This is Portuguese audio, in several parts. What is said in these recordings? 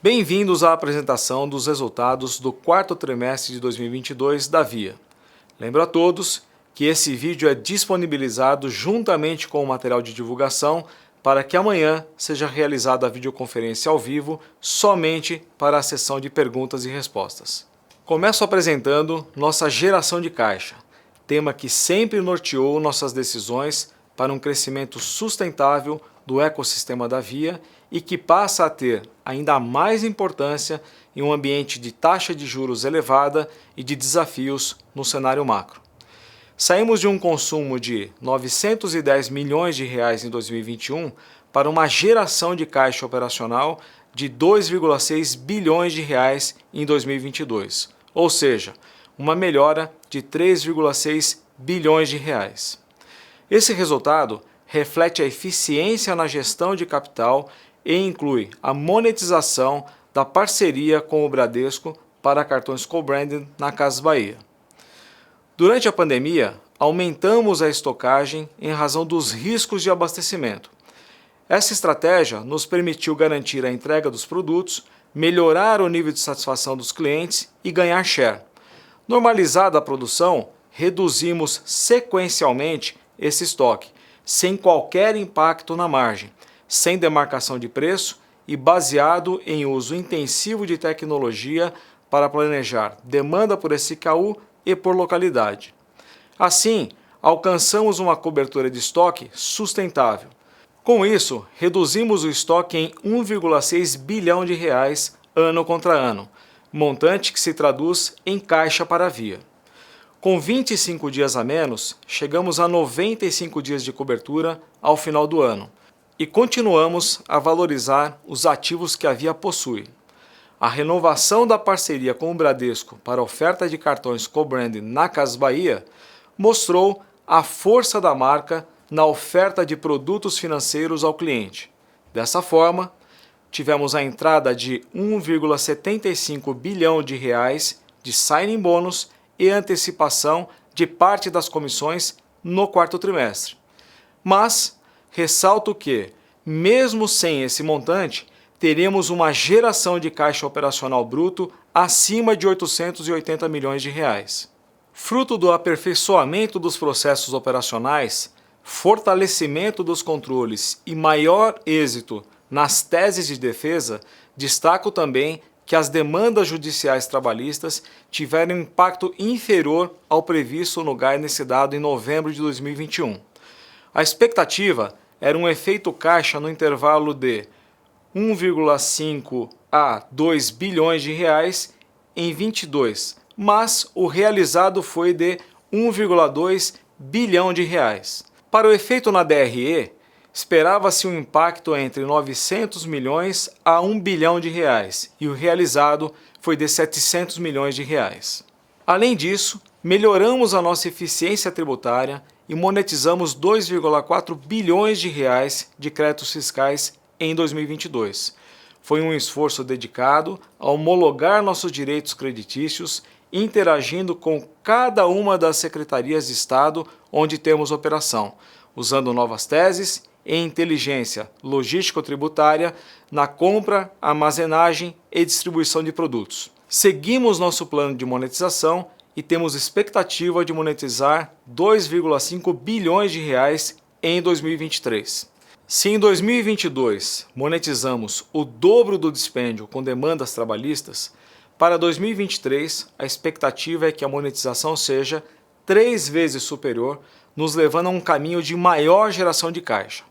Bem-vindos à apresentação dos resultados do quarto trimestre de 2022 da Via. Lembro a todos que esse vídeo é disponibilizado juntamente com o material de divulgação para que amanhã seja realizada a videoconferência ao vivo somente para a sessão de perguntas e respostas. Começo apresentando nossa geração de caixa, tema que sempre norteou nossas decisões para um crescimento sustentável do ecossistema da Via e que passa a ter ainda mais importância em um ambiente de taxa de juros elevada e de desafios no cenário macro. Saímos de um consumo de 910 milhões de reais em 2021 para uma geração de caixa operacional de 2,6 bilhões de reais em 2022, ou seja, uma melhora de 3,6 bilhões de reais. Esse resultado reflete a eficiência na gestão de capital e inclui a monetização da parceria com o Bradesco para cartões co-branded na Casas Bahia. Durante a pandemia, aumentamos a estocagem em razão dos riscos de abastecimento. Essa estratégia nos permitiu garantir a entrega dos produtos, melhorar o nível de satisfação dos clientes e ganhar share. Normalizada a produção, reduzimos sequencialmente esse estoque, sem qualquer impacto na margem, sem demarcação de preço e baseado em uso intensivo de tecnologia para planejar demanda por SKU e por localidade. Assim, alcançamos uma cobertura de estoque sustentável. Com isso, reduzimos o estoque em 1,6 bilhão de reais ano contra ano, montante que se traduz em caixa para a Via. Com 25 dias a menos, chegamos a 95 dias de cobertura ao final do ano e continuamos a valorizar os ativos que a Via possui. A renovação da parceria com o Bradesco para a oferta de cartões co-branded na Casas Bahia mostrou a força da marca na oferta de produtos financeiros ao cliente. Dessa forma, tivemos a entrada de 1,75 bilhão de reais de signing bônus e antecipação de parte das comissões no quarto trimestre. Mas ressalto que, mesmo sem esse montante, teremos uma geração de caixa operacional bruto acima de 880 milhões de reais. Fruto do aperfeiçoamento dos processos operacionais, fortalecimento dos controles e maior êxito nas teses de defesa, destaco também que as demandas judiciais trabalhistas tiveram impacto inferior ao previsto no guidance dado em novembro de 2021. A expectativa era um efeito caixa no intervalo de 1,5 a 2 bilhões de reais em 22, mas o realizado foi de 1,2 bilhão de reais. Para o efeito na DRE, esperava-se um impacto entre 900 milhões a 1 bilhão de reais e o realizado foi de 700 milhões de reais. Além disso, melhoramos a nossa eficiência tributária e monetizamos 2,4 bilhões de reais de créditos fiscais em 2022. Foi um esforço dedicado a homologar nossos direitos creditícios, interagindo com cada uma das secretarias de Estado onde temos operação, usando novas teses e inteligência logístico-tributária na compra, armazenagem e distribuição de produtos. Seguimos nosso plano de monetização e temos expectativa de monetizar 2,5 bilhões de reais em 2023. Se em 2022 monetizamos o dobro do dispêndio com demandas trabalhistas, para 2023 a expectativa é que a monetização seja 3 vezes superior, nos levando a um caminho de maior geração de caixa.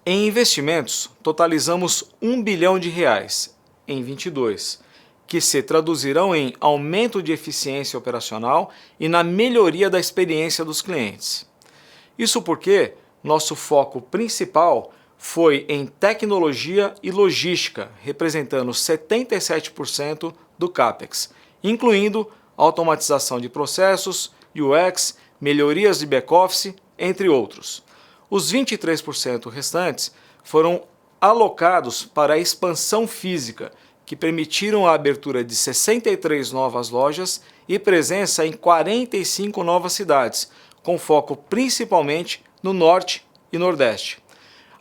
Em investimentos, totalizamos 1 bilhão de reais em 22, que se traduzirão em aumento de eficiência operacional e na melhoria da experiência dos clientes. Isso porque nosso foco principal foi em tecnologia e logística, representando 77% do CAPEX, incluindo automatização de processos, UX, melhorias de back-office, entre outros. Os 23% restantes foram alocados para a expansão física, que permitiram a abertura de 63 novas lojas e presença em 45 novas cidades, com foco principalmente no Norte e Nordeste.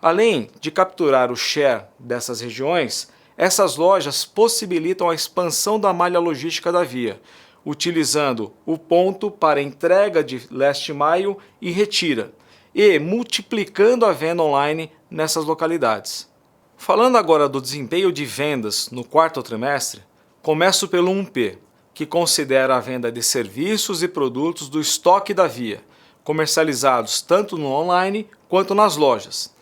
Além de capturar o share dessas regiões, Essas lojas possibilitam a expansão da malha logística da Via, utilizando o ponto para entrega de last mile e retira, e multiplicando a venda online nessas localidades. Falando agora do desempenho de vendas no quarto trimestre, começo pelo 1P, que considera a venda de serviços e produtos do estoque da Via, comercializados tanto no online quanto nas lojas.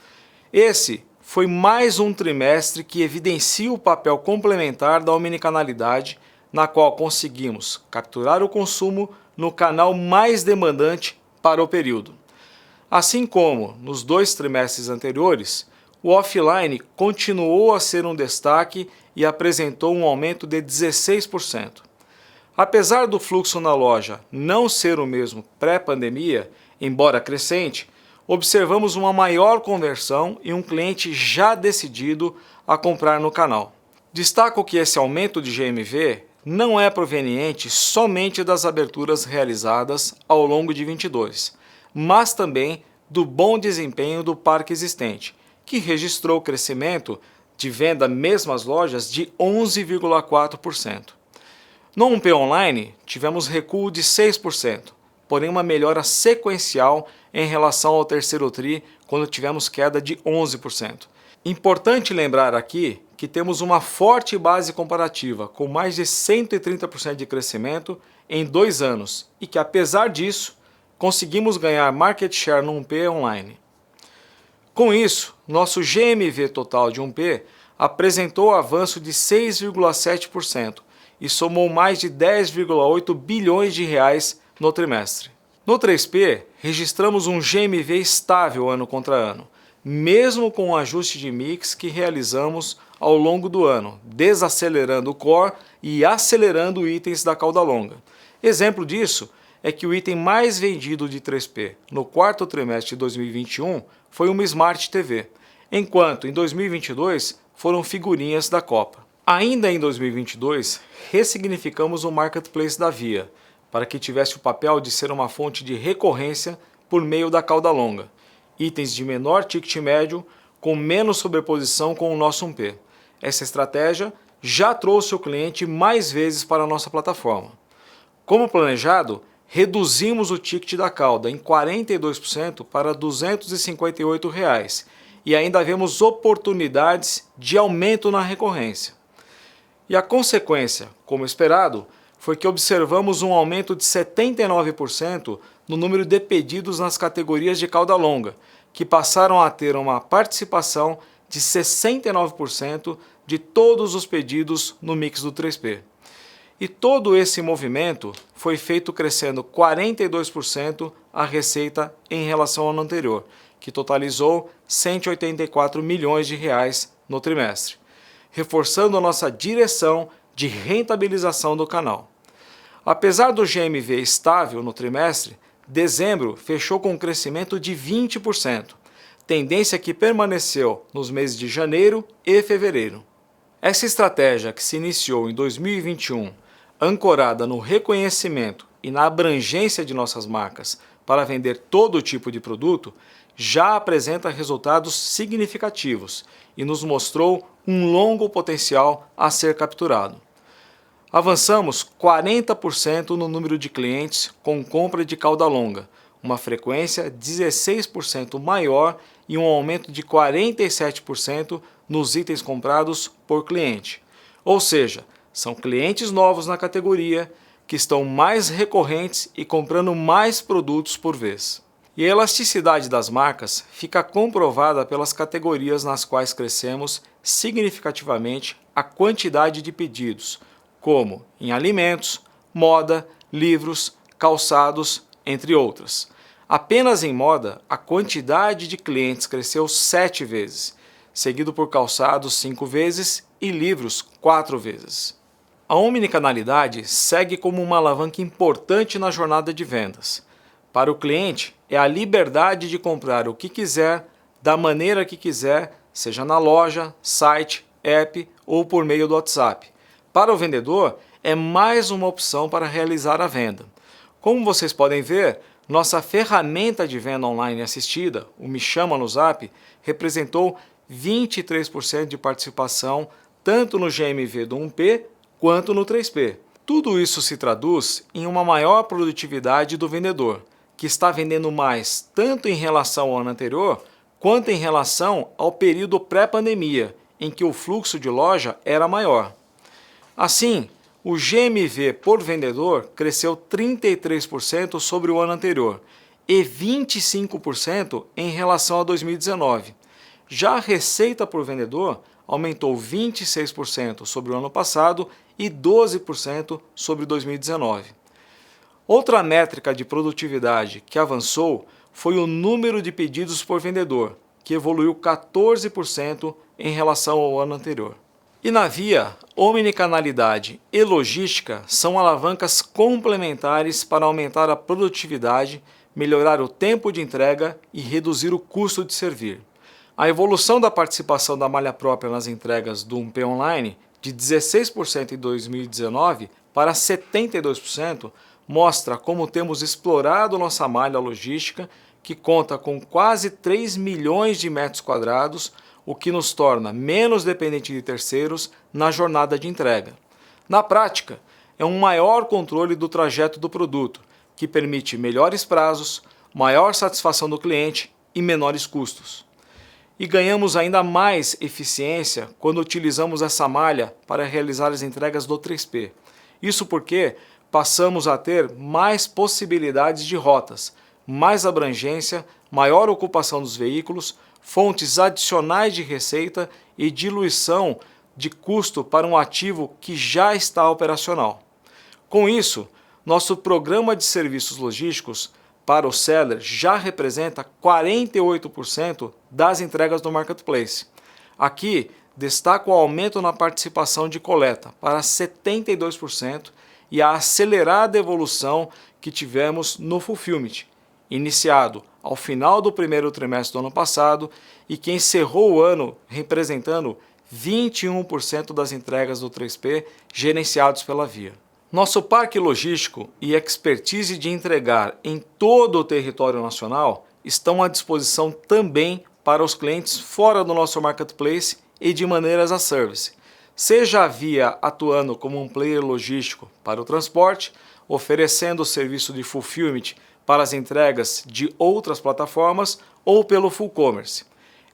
Esse foi mais um trimestre que evidencia o papel complementar da omnicanalidade, na qual conseguimos capturar o consumo no canal mais demandante para o período. Assim como nos 2 trimestres anteriores, o offline continuou a ser um destaque e apresentou um aumento de 16%. Apesar do fluxo na loja não ser o mesmo pré-pandemia, embora crescente, observamos uma maior conversão e um cliente já decidido a comprar no canal. Destaco que esse aumento de GMV não é proveniente somente das aberturas realizadas ao longo de 22, mas também do bom desempenho do parque existente, que registrou crescimento de venda mesmas lojas de 11,4%. No 1P Online, tivemos recuo de 6%, porém uma melhora sequencial em relação ao terceiro TRI, quando tivemos queda de 11%. Importante lembrar aqui que temos uma forte base comparativa, com mais de 130% de crescimento em 2 anos, e que apesar disso, conseguimos ganhar market share no 1P Online. Com isso, nosso GMV total de 1P apresentou avanço de 6,7%, e somou mais de 10,8 bilhões de reais no trimestre. No 3P, registramos um GMV estável ano contra ano, mesmo com o ajuste de mix que realizamos ao longo do ano, desacelerando o core e acelerando itens da cauda longa. Exemplo disso é que o item mais vendido de 3P no quarto trimestre de 2021 foi uma Smart TV, enquanto em 2022 foram figurinhas da Copa. Ainda em 2022, ressignificamos o marketplace da Via, para que tivesse o papel de ser uma fonte de recorrência por meio da cauda longa, itens de menor ticket médio com menos sobreposição com o nosso 1P. Essa estratégia já trouxe o cliente mais vezes para a nossa plataforma. Como planejado, reduzimos o ticket da cauda em 42% para R$ 258 e ainda vemos oportunidades de aumento na recorrência. E a consequência, como esperado, foi que observamos um aumento de 79% no número de pedidos nas categorias de cauda longa, que passaram a ter uma participação de 69% de todos os pedidos no mix do 3P. E todo esse movimento foi feito crescendo 42% a receita em relação ao ano anterior, que totalizou R$ 184 milhões no trimestre, reforçando a nossa direção de rentabilização do canal. Apesar do GMV estável no trimestre, dezembro fechou com um crescimento de 20%, tendência que permaneceu nos meses de janeiro e fevereiro. Essa estratégia, que se iniciou em 2021, ancorada no reconhecimento e na abrangência de nossas marcas para vender todo tipo de produto, já apresenta resultados significativos e nos mostrou um longo potencial a ser capturado. Avançamos 40% no número de clientes com compra de cauda longa, uma frequência 16% maior e um aumento de 47% nos itens comprados por cliente. Ou seja, são clientes novos na categoria que estão mais recorrentes e comprando mais produtos por vez. E a elasticidade das marcas fica comprovada pelas categorias nas quais crescemos significativamente a quantidade de pedidos, como em alimentos, moda, livros, calçados, entre outras. Apenas em moda, a quantidade de clientes cresceu 7 vezes, seguido por calçados 5 vezes e livros 4 vezes. A omnicanalidade segue como uma alavanca importante na jornada de vendas. Para o cliente, é a liberdade de comprar o que quiser, da maneira que quiser, seja na loja, site, app ou por meio do WhatsApp. Para o vendedor, é mais uma opção para realizar a venda. Como vocês podem ver, nossa ferramenta de venda online assistida, o Me Chama no Zap, representou 23% de participação tanto no GMV do 1P quanto no 3P. Tudo isso se traduz em uma maior produtividade do vendedor, que está vendendo mais tanto em relação ao ano anterior, quanto em relação ao período pré-pandemia, em que o fluxo de loja era maior. Assim, o GMV por vendedor cresceu 33% sobre o ano anterior e 25% em relação a 2019. Já a receita por vendedor aumentou 26% sobre o ano passado e 12% sobre 2019. Outra métrica de produtividade que avançou foi o número de pedidos por vendedor, que evoluiu 14% em relação ao ano anterior. E na Via, omnicanalidade e logística são alavancas complementares para aumentar a produtividade, melhorar o tempo de entrega e reduzir o custo de servir. A evolução da participação da malha própria nas entregas do 1P Online, de 16% em 2019 para 72%, mostra como temos explorado nossa malha logística, que conta com quase 3 milhões de metros quadrados, o que nos torna menos dependente de terceiros na jornada de entrega. Na prática, é um maior controle do trajeto do produto, que permite melhores prazos, maior satisfação do cliente e menores custos. E ganhamos ainda mais eficiência quando utilizamos essa malha para realizar as entregas do 3P. Isso porque passamos a ter mais possibilidades de rotas, mais abrangência, maior ocupação dos veículos, fontes adicionais de receita e diluição de custo para um ativo que já está operacional. Com isso, nosso programa de serviços logísticos para o seller já representa 48% das entregas do Marketplace. Aqui, destaco o aumento na participação de coleta para 72% e a acelerada evolução que tivemos no Fulfillment, iniciado ao final do primeiro trimestre do ano passado e que encerrou o ano representando 21% das entregas do 3P gerenciados pela Via. Nosso parque logístico e expertise de entregar em todo o território nacional estão à disposição também para os clientes fora do nosso Marketplace e de maneira as a service. Seja a Via atuando como um player logístico para o transporte, oferecendo o serviço de fulfillment para as entregas de outras plataformas ou pelo full commerce.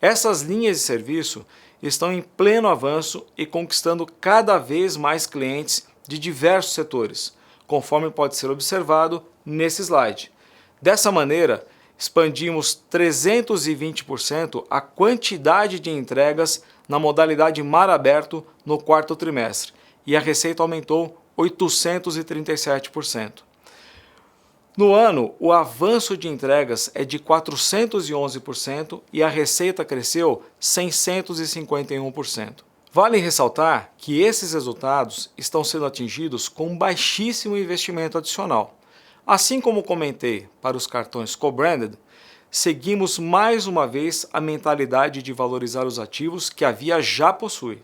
Essas linhas de serviço estão em pleno avanço e conquistando cada vez mais clientes de diversos setores, conforme pode ser observado nesse slide. Dessa maneira, expandimos 320% a quantidade de entregas na modalidade mar aberto no quarto trimestre e a receita aumentou 837%. No ano, o avanço de entregas é de 411% e a receita cresceu 651%. Vale ressaltar que esses resultados estão sendo atingidos com baixíssimo investimento adicional. Assim como comentei para os cartões co-branded, seguimos mais uma vez a mentalidade de valorizar os ativos que a Via já possui.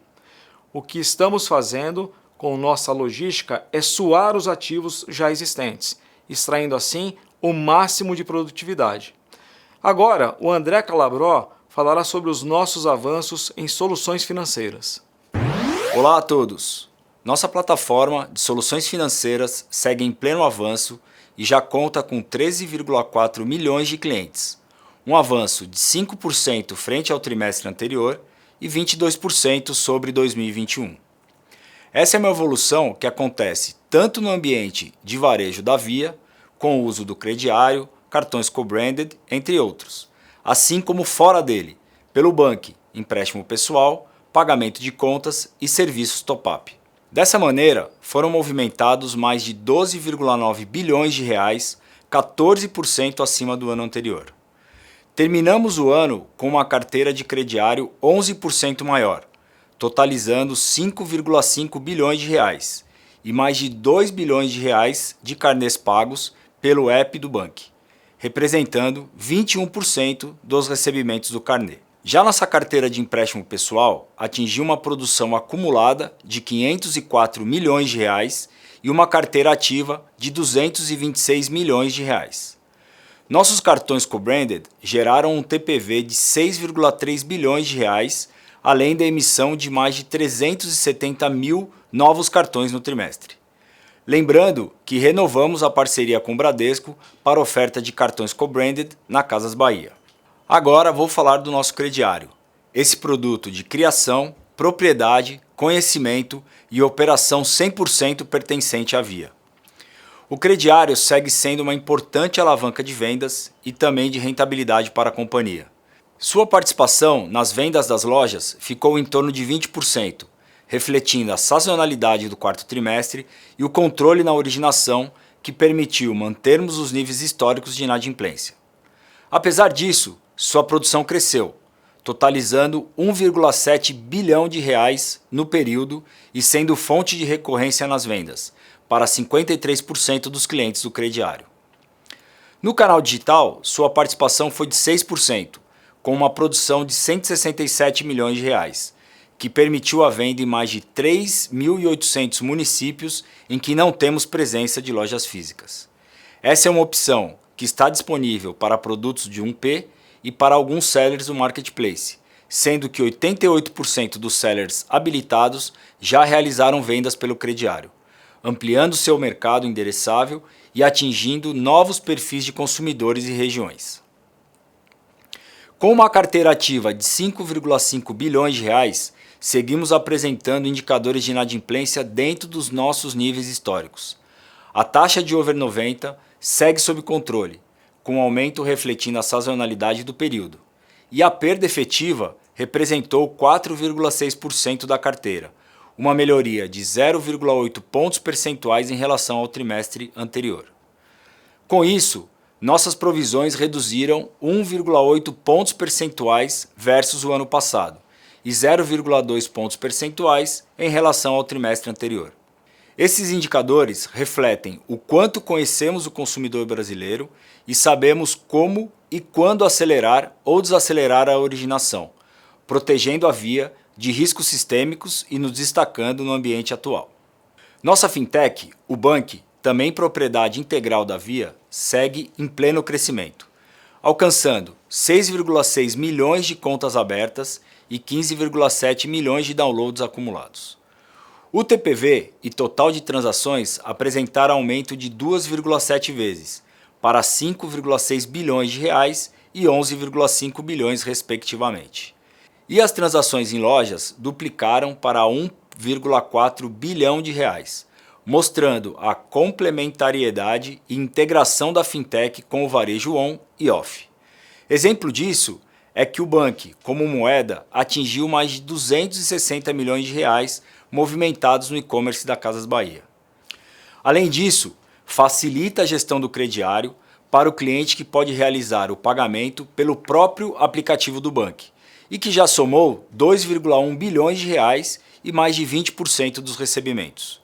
O que estamos fazendo com nossa logística é suar os ativos já existentes, extraindo assim o máximo de produtividade. Agora, o André Calabró falará sobre os nossos avanços em soluções financeiras. Olá a todos! Nossa plataforma de soluções financeiras segue em pleno avanço e já conta com 13,4 milhões de clientes, um avanço de 5% frente ao trimestre anterior e 22% sobre 2021. Essa é uma evolução que acontece tanto no ambiente de varejo da Via, com o uso do crediário, cartões co-branded, entre outros, assim como fora dele, pelo banco, empréstimo pessoal, pagamento de contas e serviços top-up. Dessa maneira, foram movimentados mais de 12,9 bilhões de reais, 14% acima do ano anterior. Terminamos o ano com uma carteira de crediário 11% maior, totalizando 5,5 bilhões de reais e mais de 2 bilhões de reais de carnês pagos pelo app do banco, representando 21% dos recebimentos do carnê. Já nossa carteira de empréstimo pessoal atingiu uma produção acumulada de 504 milhões de reais e uma carteira ativa de 226 milhões de reais. Nossos cartões co-branded geraram um TPV de 6,3 bilhões de reais, além da emissão de mais de 370 mil novos cartões no trimestre. Lembrando que renovamos a parceria com o Bradesco para oferta de cartões co-branded na Casas Bahia. Agora vou falar do nosso crediário, esse produto de criação, propriedade, conhecimento e operação 100% pertencente à Via. O crediário segue sendo uma importante alavanca de vendas e também de rentabilidade para a companhia. Sua participação nas vendas das lojas ficou em torno de 20%, refletindo a sazonalidade do quarto trimestre e o controle na originação que permitiu mantermos os níveis históricos de inadimplência. Apesar disso, sua produção cresceu, totalizando 1,7 bilhão de reais no período e sendo fonte de recorrência nas vendas, para 53% dos clientes do crediário. No canal digital, sua participação foi de 6%, com uma produção de 167 milhões de reais, que permitiu a venda em mais de 3.800 municípios em que não temos presença de lojas físicas. Essa é uma opção que está disponível para produtos de 1P e para alguns sellers do marketplace, sendo que 88% dos sellers habilitados já realizaram vendas pelo crediário, ampliando seu mercado endereçável e atingindo novos perfis de consumidores e regiões. Com uma carteira ativa de 5,5 bilhões de reais, seguimos apresentando indicadores de inadimplência dentro dos nossos níveis históricos. A taxa de over 90 segue sob controle, com aumento refletindo a sazonalidade do período, e a perda efetiva representou 4,6% da carteira, uma melhoria de 0,8 pontos percentuais em relação ao trimestre anterior. Com isso, nossas provisões reduziram 1,8 pontos percentuais versus o ano passado e 0,2 pontos percentuais em relação ao trimestre anterior. Esses indicadores refletem o quanto conhecemos o consumidor brasileiro e sabemos como e quando acelerar ou desacelerar a originação, protegendo a Via de riscos sistêmicos e nos destacando no ambiente atual. Nossa fintech, o Bank, também propriedade integral da Via, segue em pleno crescimento, alcançando 6,6 milhões de contas abertas e 15,7 milhões de downloads acumulados. O TPV e total de transações apresentaram aumento de 2,7 vezes, para 5,6 bilhões de reais e 11,5 bilhões respectivamente. E as transações em lojas duplicaram para 1,4 bilhão de reais, mostrando a complementariedade e integração da fintech com o varejo on e off. Exemplo disso é que o Bank, como moeda, atingiu mais de 260 milhões de reais movimentados no e-commerce da Casas Bahia. Além disso, facilita a gestão do crediário para o cliente que pode realizar o pagamento pelo próprio aplicativo do Bank e que já somou 2,1 bilhões de reais e mais de 20% dos recebimentos.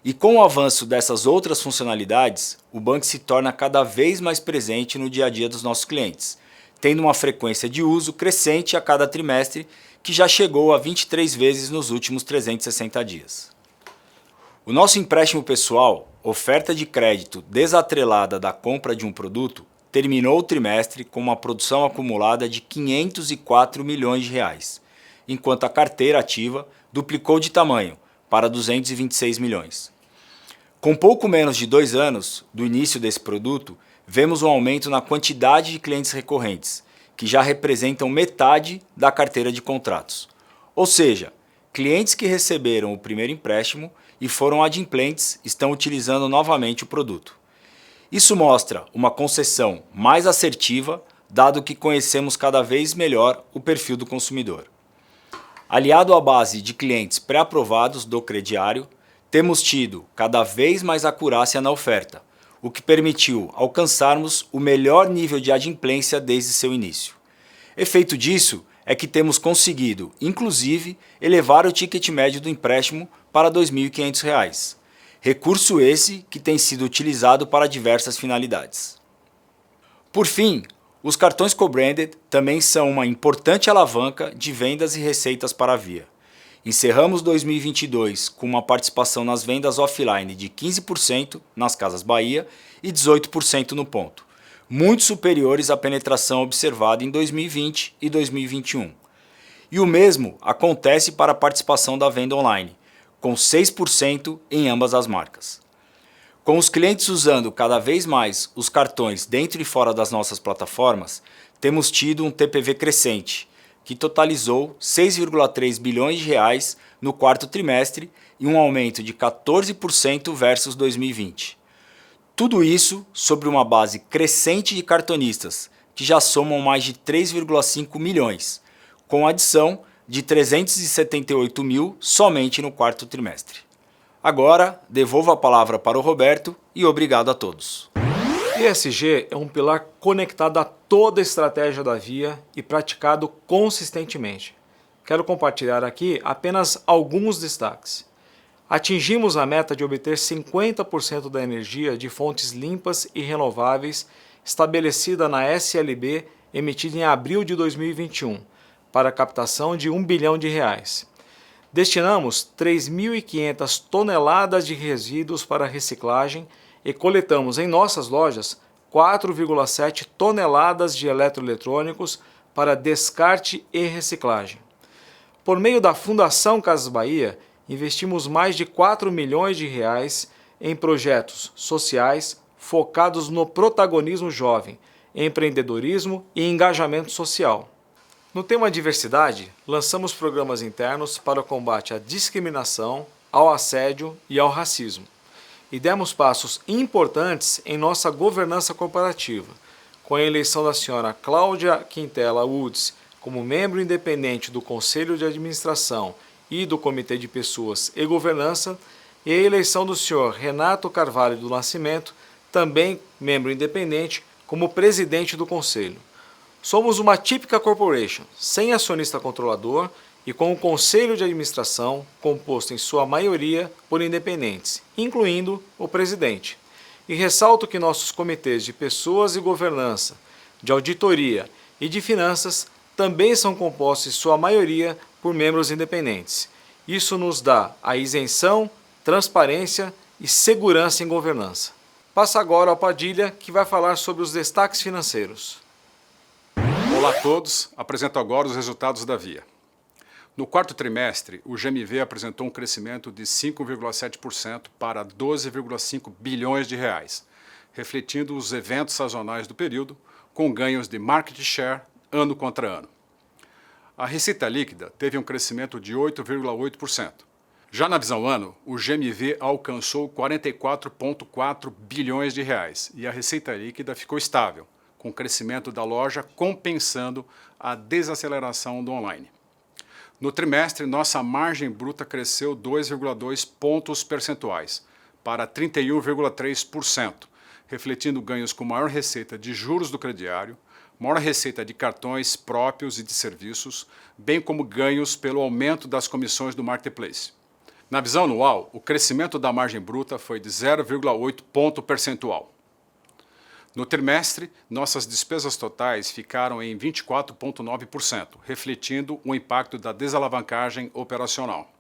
E com o avanço dessas outras funcionalidades, o Bank se torna cada vez mais presente no dia a dia dos nossos clientes, tendo uma frequência de uso crescente a cada trimestre, que já chegou a 23 vezes nos últimos 360 dias. O nosso empréstimo pessoal, oferta de crédito desatrelada da compra de um produto, terminou o trimestre com uma produção acumulada de 504 milhões de reais, enquanto a carteira ativa duplicou de tamanho para 226 milhões. Com pouco menos de 2 anos do início desse produto, vemos um aumento na quantidade de clientes recorrentes, que já representam metade da carteira de contratos. Ou seja, clientes que receberam o primeiro empréstimo e foram adimplentes estão utilizando novamente o produto. Isso mostra uma concessão mais assertiva, dado que conhecemos cada vez melhor o perfil do consumidor. Aliado à base de clientes pré-aprovados do crediário, temos tido cada vez mais acurácia na oferta, o que permitiu alcançarmos o melhor nível de adimplência desde seu início. Efeito disso é que temos conseguido, inclusive, elevar o ticket médio do empréstimo para R$ 2.500, recurso esse que tem sido utilizado para diversas finalidades. Por fim, os cartões co-branded também são uma importante alavanca de vendas e receitas para a Via. Encerramos 2022 com uma participação nas vendas offline de 15% nas Casas Bahia e 18% no ponto, muito superiores à penetração observada em 2020 e 2021. E o mesmo acontece para a participação da venda online, com 6% em ambas as marcas. Com os clientes usando cada vez mais os cartões dentro e fora das nossas plataformas, temos tido um TPV crescente, que totalizou 6,3 bilhões de reais no quarto trimestre e um aumento de 14% versus 2020. Tudo isso sobre uma base crescente de cartonistas, que já somam mais de 3,5 milhões, com adição de 378 mil somente no quarto trimestre. Agora, devolvo a palavra para o Roberto e obrigado a todos. ESG é um pilar conectado a toda a estratégia da Via e praticado consistentemente. Quero compartilhar aqui apenas alguns destaques. Atingimos a meta de obter 50% da energia de fontes limpas e renováveis estabelecida na SLB emitida em abril de 2021, para a captação de R$1 bilhão. Destinamos 3.500 toneladas de resíduos para reciclagem e coletamos em nossas lojas 4,7 toneladas de eletroeletrônicos para descarte e reciclagem. Por meio da Fundação Casas Bahia, investimos mais de 4 milhões de reais em projetos sociais focados no protagonismo jovem, empreendedorismo e engajamento social. No tema diversidade, lançamos programas internos para o combate à discriminação, ao assédio e ao racismo. E demos passos importantes em nossa governança corporativa, com a eleição da senhora Cláudia Quintela Woods como membro independente do Conselho de Administração e do Comitê de Pessoas e Governança, e a eleição do senhor Renato Carvalho do Nascimento, também membro independente, como presidente do Conselho. Somos uma típica corporation, sem acionista controlador e com um conselho de administração composto em sua maioria por independentes, incluindo o presidente. E ressalto que nossos comitês de pessoas e governança, de auditoria e de finanças também são compostos em sua maioria por membros independentes. Isso nos dá a isenção, transparência e segurança em governança. Passa agora ao Padilha, que vai falar sobre os destaques financeiros. Olá a todos, apresento agora os resultados da Via. No quarto trimestre, o GMV apresentou um crescimento de 5,7% para 12,5 bilhões de reais, refletindo os eventos sazonais do período, com ganhos de market share ano contra ano. A receita líquida teve um crescimento de 8,8%. Já na visão ano, o GMV alcançou 44,4 bilhões de reais e a receita líquida ficou estável, com o crescimento da loja compensando a desaceleração do online. No trimestre, nossa margem bruta cresceu 2,2 pontos percentuais para 31,3%, refletindo ganhos com maior receita de juros do crediário, maior receita de cartões próprios e de serviços, bem como ganhos pelo aumento das comissões do marketplace. Na visão anual, o crescimento da margem bruta foi de 0,8 ponto percentual. No trimestre, nossas despesas totais ficaram em 24,9%, refletindo o impacto da desalavancagem operacional.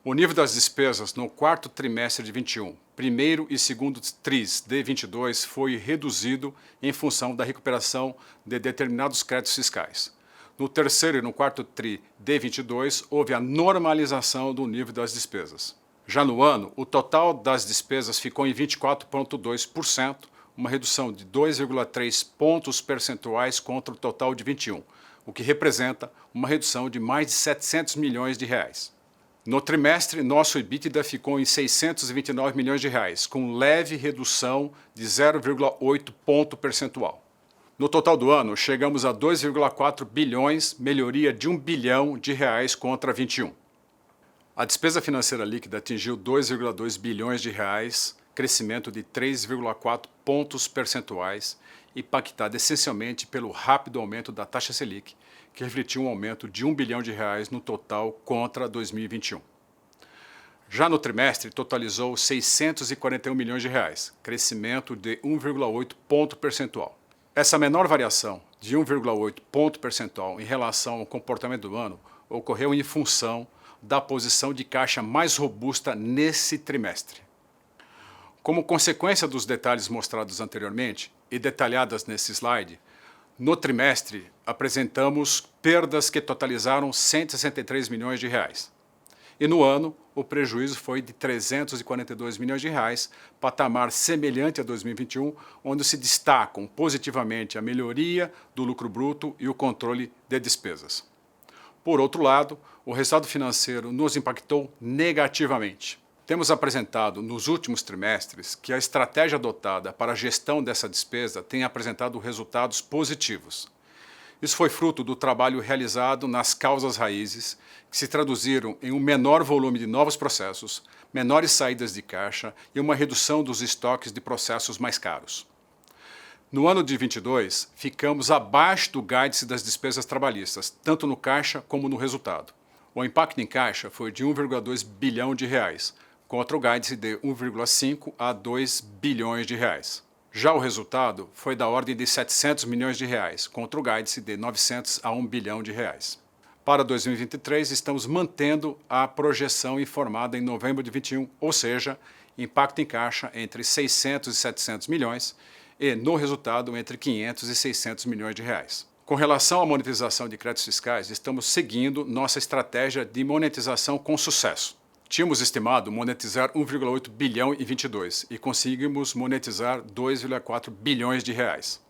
O nível das despesas no quarto trimestre de 21, primeiro e segundo tris de 22 foi reduzido em função da recuperação de determinados créditos fiscais. No terceiro e no quarto tri de 22 houve a normalização do nível das despesas. Já no ano, o total das despesas ficou em 24,2%, uma redução de 2,3 pontos percentuais contra o total de 21, o que representa uma redução de mais de 700 milhões de reais. No trimestre, nosso EBITDA ficou em 629 milhões de reais, com leve redução de 0,8 ponto percentual. No total do ano, chegamos a 2,4 bilhões, melhoria de 1 bilhão de reais contra 21. A despesa financeira líquida atingiu 2,2 bilhões de reais, crescimento de 3,4 pontos percentuais, impactado essencialmente pelo rápido aumento da taxa Selic, que refletiu um aumento de 1 bilhão de reais no total contra 2021. Já no trimestre, totalizou 641 milhões de reais, crescimento de 1,8 ponto percentual. Essa menor variação de 1,8 ponto percentual em relação ao comportamento do ano ocorreu em função da posição de caixa mais robusta nesse trimestre. Como consequência dos detalhes mostrados anteriormente e detalhadas nesse slide, No trimestre, apresentamos perdas que totalizaram 163 milhões de reais. E no ano, o prejuízo foi de 342 milhões de reais, patamar semelhante a 2021, onde se destacam positivamente a melhoria do lucro bruto e o controle de despesas. Por outro lado, o resultado financeiro nos impactou negativamente. Temos apresentado nos últimos trimestres que a estratégia adotada para a gestão dessa despesa tem apresentado resultados positivos. Isso foi fruto do trabalho realizado nas causas raízes, que se traduziram em um menor volume de novos processos, menores saídas de caixa e uma redução dos estoques de processos mais caros. No ano de 22, ficamos abaixo do guidance das despesas trabalhistas, tanto no caixa como no resultado. O impacto em caixa foi de 1,2 bilhão de reais, contra o guidance de 1,5 a 2 bilhões de reais. Já o resultado foi da ordem de 700 milhões de reais, contra o guidance de 900 a 1 bilhão de reais. Para 2023, estamos mantendo a projeção informada em novembro de 21, ou seja, impacto em caixa entre 600 e 700 milhões e, no resultado, entre 500 e 600 milhões de reais. Com relação à monetização de créditos fiscais, estamos seguindo nossa estratégia de monetização com sucesso. Tínhamos estimado monetizar 1,8 bilhão em 22 e conseguimos monetizar 2,4 bilhões de reais.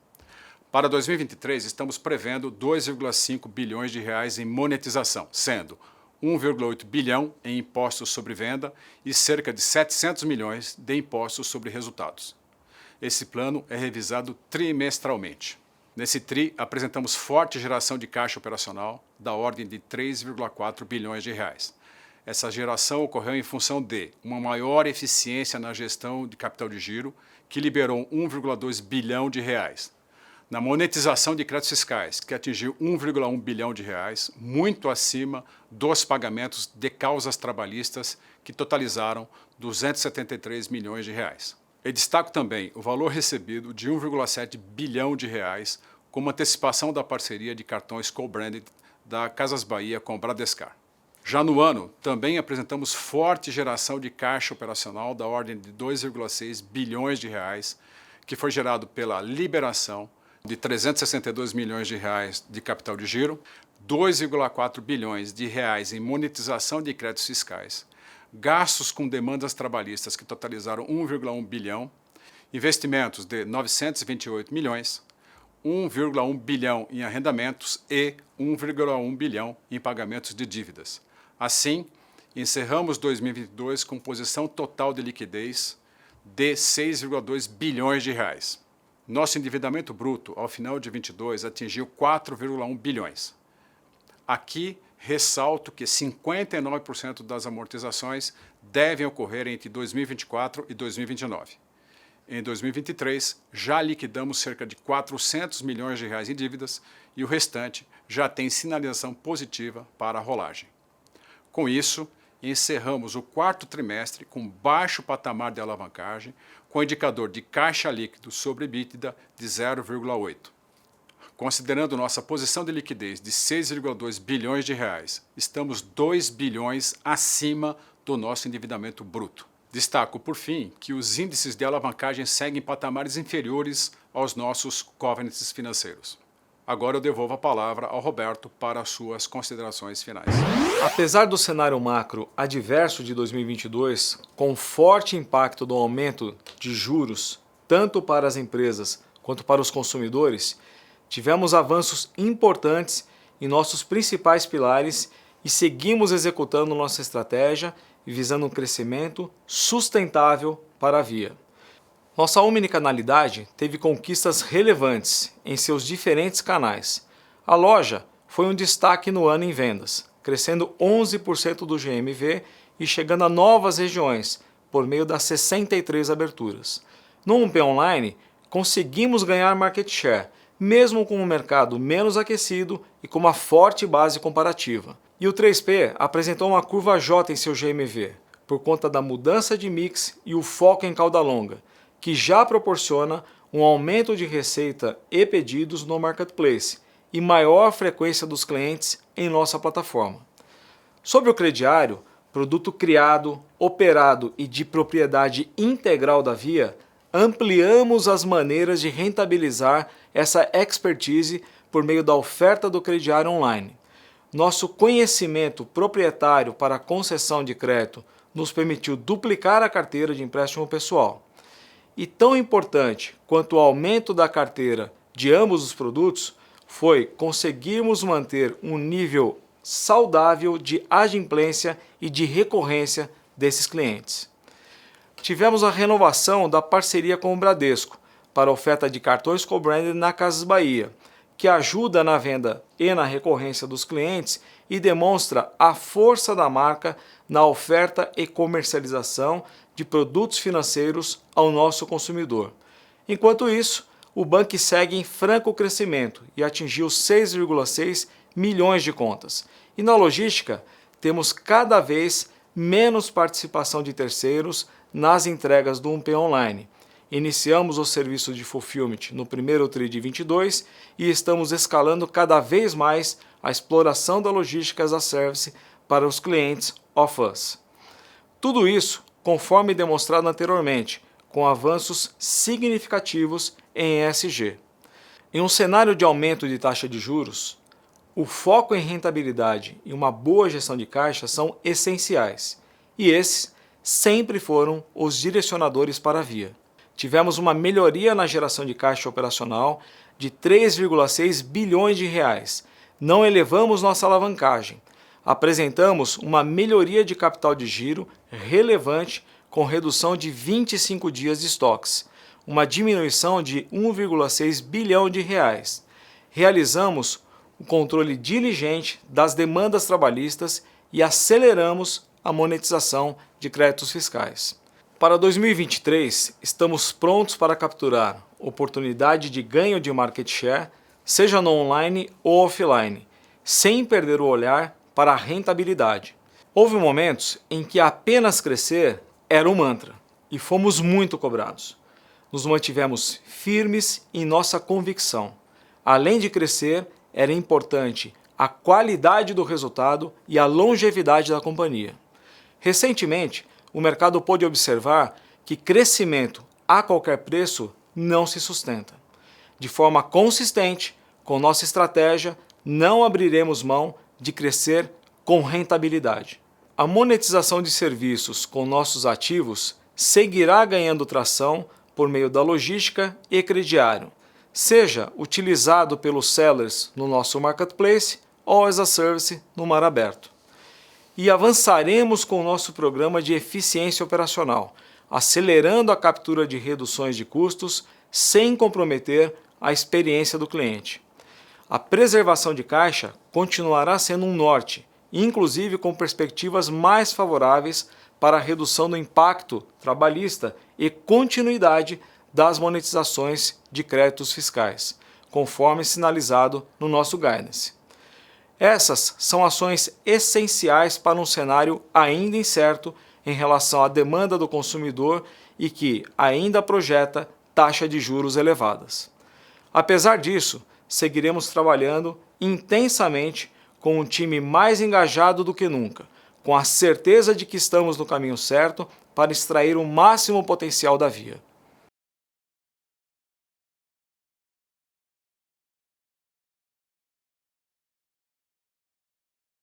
Para 2023, estamos prevendo 2,5 bilhões de reais em monetização, sendo 1,8 bilhão em impostos sobre venda e cerca de 700 milhões de impostos sobre resultados. Esse plano é revisado trimestralmente. Nesse TRI, apresentamos forte geração de caixa operacional da ordem de 3,4 bilhões de reais. Essa geração ocorreu em função de uma maior eficiência na gestão de capital de giro, que liberou 1,2 bilhão de reais. Na monetização de créditos fiscais, que atingiu 1,1 bilhão de reais, muito acima dos pagamentos de causas trabalhistas, que totalizaram 273 milhões de reais. E destaco também o valor recebido de 1,7 bilhão de reais como antecipação da parceria de cartões co-branded da Casas Bahia com Bradescar. Já no ano, também apresentamos forte geração de caixa operacional da ordem de 2,6 bilhões de reais, que foi gerado pela liberação de 362 milhões de reais de capital de giro, 2,4 bilhões de reais em monetização de créditos fiscais, gastos com demandas trabalhistas que totalizaram 1,1 bilhão, investimentos de 928 milhões, 1,1 bilhão em arrendamentos e 1,1 bilhão em pagamentos de dívidas. Assim, encerramos 2022 com posição total de liquidez de 6,2 bilhões de reais. Nosso endividamento bruto, ao final de 22, atingiu 4,1 bilhões. Aqui, ressalto que 59% das amortizações devem ocorrer entre 2024 e 2029. Em 2023, já liquidamos cerca de 400 milhões de reais em dívidas e o restante já tem sinalização positiva para a rolagem. Com isso, encerramos o quarto trimestre com baixo patamar de alavancagem, com indicador de caixa líquido sobre EBITDA de 0,8. Considerando nossa posição de liquidez de 6,2 bilhões de reais, estamos 2 bilhões acima do nosso endividamento bruto. Destaco, por fim, que os índices de alavancagem seguem patamares inferiores aos nossos covenants financeiros. Agora eu devolvo a palavra ao Roberto para as suas considerações finais. Apesar do cenário macro adverso de 2022, com forte impacto do aumento de juros, tanto para as empresas quanto para os consumidores, tivemos avanços importantes em nossos principais pilares e seguimos executando nossa estratégia e visando um crescimento sustentável para a Via. Nossa omnicanalidade teve conquistas relevantes em seus diferentes canais. A loja foi um destaque no ano em vendas, crescendo 11% do GMV e chegando a novas regiões por meio das 63 aberturas. No 1P Online, conseguimos ganhar market share, mesmo com um mercado menos aquecido e com uma forte base comparativa. E o 3P apresentou uma curva J em seu GMV, por conta da mudança de mix e o foco em cauda longa, que já proporciona um aumento de receita e pedidos no marketplace e maior frequência dos clientes em nossa plataforma. Sobre o crediário, produto criado, operado e de propriedade integral da Via, ampliamos as maneiras de rentabilizar essa expertise por meio da oferta do crediário online. Nosso conhecimento proprietário para a concessão de crédito nos permitiu duplicar a carteira de empréstimo pessoal. E tão importante quanto o aumento da carteira de ambos os produtos foi conseguirmos manter um nível saudável de adimplência e de recorrência desses clientes. Tivemos a renovação da parceria com o Bradesco para a oferta de cartões co-branded na Casas Bahia, que ajuda na venda e na recorrência dos clientes e demonstra a força da marca na oferta e comercialização de produtos financeiros ao nosso consumidor. Enquanto isso, o Bank segue em franco crescimento e atingiu 6,6 milhões de contas. E na logística, temos cada vez menos participação de terceiros nas entregas do 1P Online. Iniciamos o serviço de fulfillment no primeiro TRI de 22 e estamos escalando cada vez mais a exploração da logística as a service para os clientes of us. Tudo isso conforme demonstrado anteriormente, com avanços significativos em ESG. Em um cenário de aumento de taxa de juros, o foco em rentabilidade e uma boa gestão de caixa são essenciais, e esses sempre foram os direcionadores para a Via. Tivemos uma melhoria na geração de caixa operacional de 3,6 bilhões de reais. Não elevamos nossa alavancagem. Apresentamos uma melhoria de capital de giro relevante com redução de 25 dias de estoques, uma diminuição de 1,6 bilhão de reais. Realizamos o controle diligente das demandas trabalhistas e aceleramos a monetização de créditos fiscais. Para 2023, estamos prontos para capturar oportunidade de ganho de market share, seja no online ou offline, sem perder o olhar para a rentabilidade. Houve momentos em que apenas crescer era um mantra e fomos muito cobrados. Nos mantivemos firmes em nossa convicção. Além de crescer, era importante a qualidade do resultado e a longevidade da companhia. Recentemente, o mercado pôde observar que crescimento a qualquer preço não se sustenta. De forma consistente, com nossa estratégia, não abriremos mão de crescer com rentabilidade. A monetização de serviços com nossos ativos seguirá ganhando tração por meio da logística e crediário, seja utilizado pelos sellers no nosso marketplace ou as a service no mar aberto. E avançaremos com o nosso programa de eficiência operacional, acelerando a captura de reduções de custos sem comprometer a experiência do cliente. A preservação de caixa continuará sendo um norte, inclusive com perspectivas mais favoráveis para a redução do impacto trabalhista e continuidade das monetizações de créditos fiscais, conforme sinalizado no nosso guidance. Essas são ações essenciais para um cenário ainda incerto em relação à demanda do consumidor e que ainda projeta taxa de juros elevadas. Apesar disso, seguiremos trabalhando intensamente com um time mais engajado do que nunca, com a certeza de que estamos no caminho certo para extrair o máximo potencial da Via.